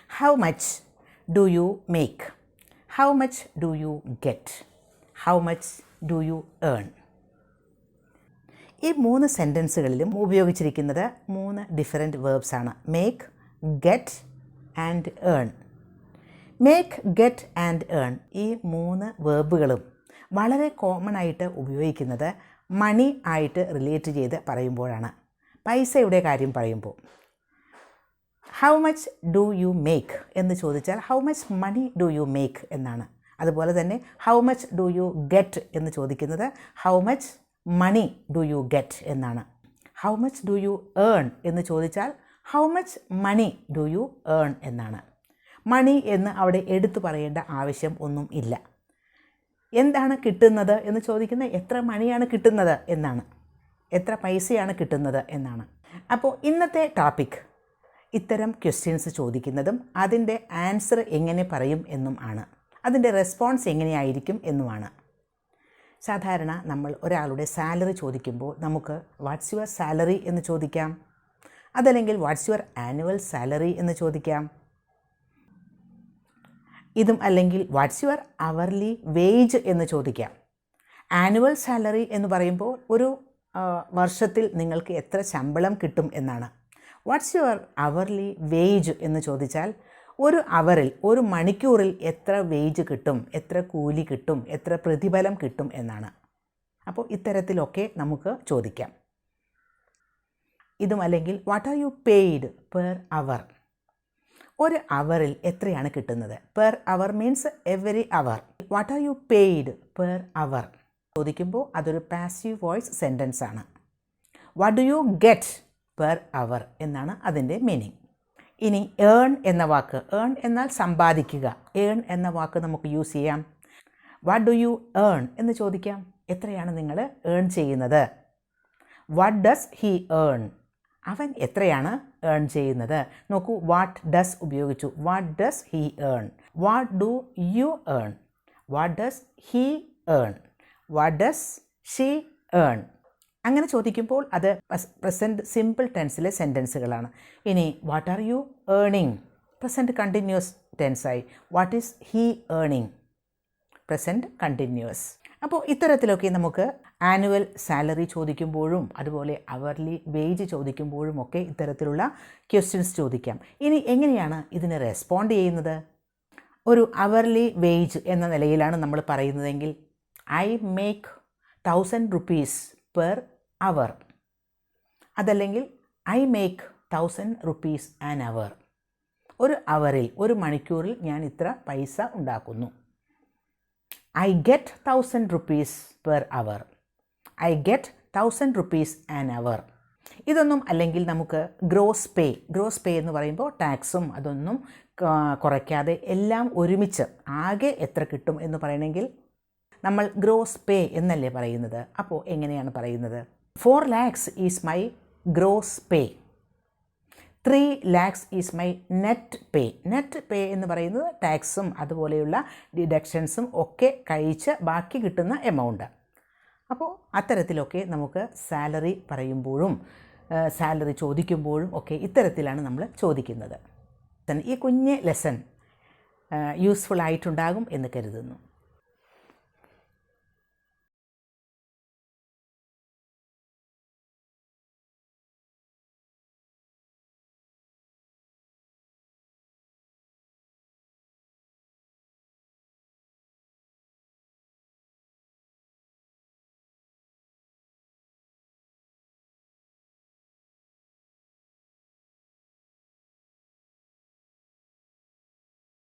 How much do you make, how much do you get, how much do you earn. ഈ 3 സെൻറ്റൻസുകളിലും ഉപയോഗിച്ചിരിക്കുന്നത് 3 different വേർബ്സാണ്. Make, get and earn. Make, get and earn ഈ 3 വേർബുകളും വളരെ common ആയിട്ട് ഉപയോഗിക്കുന്നത് മണി ആയിട്ട് റിലേറ്റ് ചെയ്ത് പറയുമ്പോഴാണ്. പൈസയുടെ കാര്യം പറയുമ്പോൾ how much do you make എന്ന് ചോദിച്ചാൽ how much money do you make എന്നാണ്. അതുപോലെ തന്നെ how much do you get എന്ന് ചോദിക്കുന്നത് how much money do you get എന്നാണ്. How much do you earn എന്ന് ചോദിച്ചാൽ how much money do you earn എന്നാണ്. മണി എന്ന് അവിടെ എടുത്തു പറയേണ്ട ആവശ്യം ഒന്നും ഇല്ല. എന്താണ് കിട്ടുന്നത് എന്ന് ചോദിക്കുന്നത് എത്ര മണിയാണ് കിട്ടുന്നത് എന്നാണ്, എത്ര പൈസയാണ് കിട്ടുന്നത് എന്നാണ്. അപ്പോൾ ഇന്നത്തെ ടോപ്പിക് ഇത്തരം ക്വസ്റ്റ്യൻസ് ചോദിക്കുന്നതും അതിൻ്റെ ആൻസർ എങ്ങനെ പറയും എന്നും ആണ്, അതിൻ്റെ റെസ്പോൺസ് എങ്ങനെയായിരിക്കും എന്നുമാണ്. സാധാരണ നമ്മൾ ഒരാളുടെ സാലറി ചോദിക്കുമ്പോൾ നമുക്ക് വാട്ട്സ് യുവർ സാലറി എന്ന് ചോദിക്കാം, അതല്ലെങ്കിൽ വാട്ട്സ് യുവർ ആനുവൽ സാലറി എന്ന് ചോദിക്കാം. ഇതും അല്ലെങ്കിൽ വാട്ട്സ് യുവർ അവർലി വേജ് എന്ന് ചോദിക്കാം. ആനുവൽ സാലറി എന്ന് പറയുമ്പോൾ ഒരു വർഷത്തിൽ നിങ്ങൾക്ക് എത്ര ശമ്പളം കിട്ടും എന്നാണ്. വാട്ട്സ് യുവർ അവർലി വേജ് എന്ന് ചോദിച്ചാൽ ഒരു അവറിൽ, ഒരു മണിക്കൂറിൽ എത്ര വേജ് കിട്ടും, എത്ര കൂലി കിട്ടും, എത്ര പ്രതിഫലം കിട്ടും എന്നാണ്. അപ്പോൾ ഇത്തരത്തിലൊക്കെ നമുക്ക് ചോദിക്കാം. ഇതും അല്ലെങ്കിൽ what are you paid per hour, ഒരു അവറിൽ എത്രയാണ് കിട്ടുന്നത്. Per hour means every hour. What are you paid per hour ചോദിക്കുമ്പോൾ അതൊരു പാസീവ് വോയിസ് സെൻറ്റൻസ് ആണ്. What do you get per hour എന്നാണ് അതിൻ്റെ മീനിങ്. ഇനി ഏൺ എന്ന വാക്ക്, ഏൺ എന്നാൽ സമ്പാദിക്കുക, ഏൺ എന്ന വാക്ക് നമുക്ക് യൂസ് ചെയ്യാം. വാട്ട് ഡു യു ഏൺ എന്ന് ചോദിക്കാം, എത്രയാണ് നിങ്ങൾ ഏൺ ചെയ്യുന്നത്. വാട്ട് ഡസ് ഹി ഏൺ, അവൻ എത്രയാണ് ഏൺ ചെയ്യുന്നത്. നോക്കൂ, വാട്ട് ഡസ് ഉപയോഗിച്ചു, what does he earn. What do you earn, what does he earn, what does she earn. അങ്ങനെ ചോദിക്കുമ്പോൾ അത് പ്രസൻറ്റ് സിമ്പിൾ ടെൻസിലെ സെൻറ്റൻസുകളാണ്. ഇനി what are you earning, present continuous ടെൻസായി. What is he earning, present continuous. അപ്പോൾ ഇത്തരത്തിലൊക്കെ നമുക്ക് ആനുവൽ സാലറി ചോദിക്കുമ്പോഴും അതുപോലെ അവർലി വേജ് ചോദിക്കുമ്പോഴും ഒക്കെ ഇത്തരത്തിലുള്ള ക്വസ്റ്റ്യൻസ് ചോദിക്കാം. ഇനി എങ്ങനെയാണ് ഇതിന് റെസ്പോണ്ട് ചെയ്യുന്നത്? ഒരു അവർലി വേജ് എന്ന നിലയിലാണ് നമ്മൾ പറയുന്നതെങ്കിൽ I make 1000 rupees per hour, അതല്ലെങ്കിൽ I make 1000 rupees an hour. ഒരു അവറിൽ, ഒരു മണിക്കൂറിൽ ഞാൻ ഇത്ര പൈസ ഉണ്ടാക്കുന്നു. I get 1000 rupees per our, I get 1000 rupees an hour. ഇതൊന്നും അല്ലെങ്കിൽ നമുക്ക് ഗ്രോസ് പേ, ഗ്രോസ് പേ എന്ന് പറയുമ്പോൾ ടാക്സും അതൊന്നും കുറയ്ക്കാതെ എല്ലാം ഒരുമിച്ച് ആകെ എത്ര കിട്ടും എന്ന് പറയണമെങ്കിൽ നമ്മൾ ഗ്രോസ് പേ എന്നല്ലേ പറയുന്നത്. അപ്പോൾ എങ്ങനെയാണ് പറയുന്നത്? 4 lakhs is my gross pay, 3 lakhs is my net pay. Net പേ എന്ന് പറയുന്നത് ടാക്സും അതുപോലെയുള്ള ഡിഡക്ഷൻസും ഒക്കെ കഴിച്ച് ബാക്കി കിട്ടുന്ന എമൗണ്ട്. അപ്പോൾ അത്തരത്തിലൊക്കെ നമുക്ക് സാലറി പറയുമ്പോഴും സാലറി ചോദിക്കുമ്പോഴും ഒക്കെ ഇത്തരത്തിലാണ് നമ്മൾ ചോദിക്കുന്നത്. ഈ കുഞ്ഞ് ലെസൺ യൂസ്ഫുൾ ആയിട്ടുണ്ടാകും എന്ന് കരുതുന്നു.